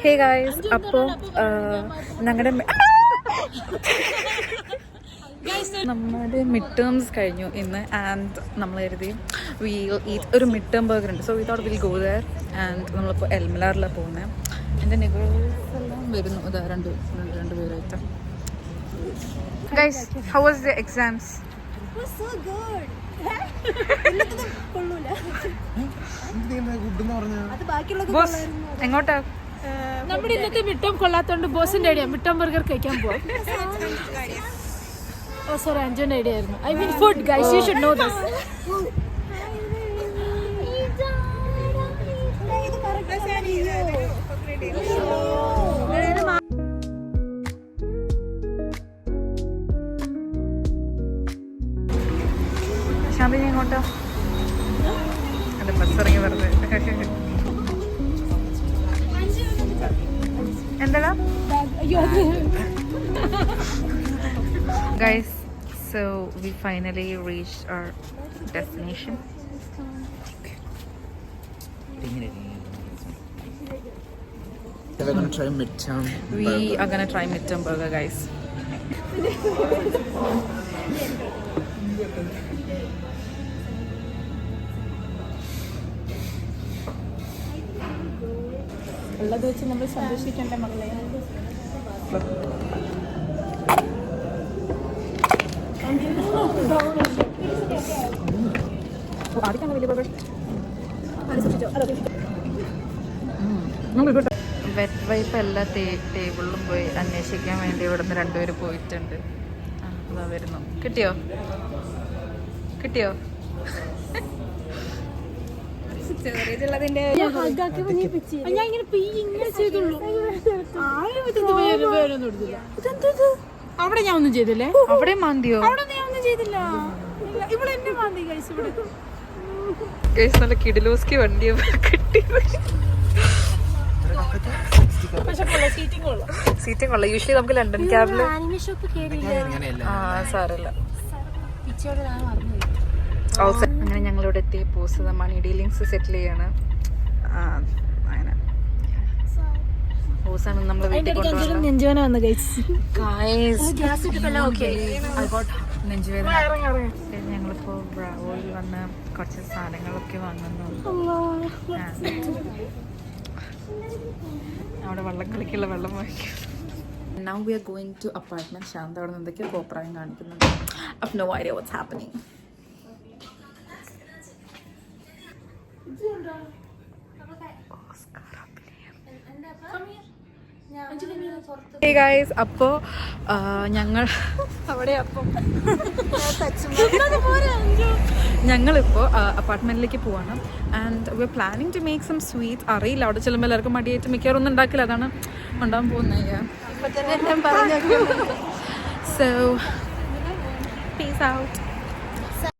Hey guys, അപ്പോൾ നമ്മുടെ mid terms കഴിഞ്ഞു ഇന്ന്. ആൻഡ് നമ്മൾ കരുതി ഒരു മിഡ് ടേം ബർഗർ ഉണ്ട്. So we thought will go there. And നമ്മളിപ്പോൾ എൽമലാറിലാണ് പോകുന്നത്. എൻ്റെ നെഗേഴ്സ് എല്ലാം വരുന്നു. ഇതാ രണ്ട് പേരായിട്ട്. Guys, how was the exams? എങ്ങോട്ടാ? നമ്മുടെ ഇന്നത്തെ മിട്ടം കൊള്ളാത്തോണ്ട് ബോസിന്റെ ഐഡിയ മിട്ടം ബർഗർ കഴിക്കാൻ പോവാം. ഓ സോറി, അഞ്ജുന്റെ ഐഡിയ ആയിരുന്നു. I mean food guys, you should know this. Shanti എങ്ങോട്ടാ? അതെ, ബസ് ഇറങ്ങി വെറുതെ. എന്താ guys, so we finally reached our destination. We're gonna try midterm. We are gonna try midterm burger, guys. ഉള്ളത് വെച്ച് നമ്മൾ സന്തോഷിക്കേണ്ട മകളെ. വെറ്റ് വൈപ്പ് എല്ലാ ടേബിളിലും പോയി അന്വേഷിക്കാൻ വേണ്ടി ഇവിടെ നിന്ന് രണ്ടുപേര് പോയിട്ടുണ്ട്. അതാ വരുന്നു. കിട്ടിയോ? അവിടെ ഞാൻ ഒന്നും ചെയ്തില്ലേ? അവിടെ മാന്തിയോ? അവിടെ ഞാൻ ഒന്നും ചെയ്തില്ല. ഇവിടെ എന്നെ മാന്തി കഴിച്ചു. ഇവിടെ നല്ല കിടിലോസ്കി വണ്ടിയെ കിട്ടി. സീറ്റിംഗ് കൊള്ളാം. യൂഷ്വലി നമുക്ക് ലണ്ടൻ ക്യാബില് സാരല്ല. അങ്ങനെ ഞങ്ങളിവിടെ എത്തി. പോസ്റ്റ് മണി ഡീലിങ്സ് സെറ്റിൽ ചെയ്യാണ്. അങ്ങനെ പോസാണ് നമ്മൾ വീട്ടിൽ കൊണ്ടുപോകുന്നത്. ഞങ്ങളിപ്പോ ബ്രാവോയിൽ വന്ന് കുറച്ച് സാധനങ്ങളൊക്കെ വാങ്ങുന്നു. അവിടെ വള്ളക്കളിക്കുള്ള വെള്ളം വാങ്ങിക്കും. Now we are going to apartment. Shantha അവിടെ നിന്ന് എന്തൊക്കെയോ കോപ്രായം കാണിക്കുന്നുണ്ട്. I have no idea what's happening. Hey guys, അപ്പോൾ ഞങ്ങളിപ്പോൾ അപ്പാർട്ട്മെന്റിലേക്ക് പോവാണ്. And we are planning to make some sweets. അറിയില്ല, അവിടെ ചെല്ലുമ്പോൾ എല്ലാവർക്കും മടിയായിട്ട് മിക്കവാറും ഒന്നും ഉണ്ടാക്കില്ല. അതാണ് ഉണ്ടാകാൻ പോകുന്നത്. So peace out.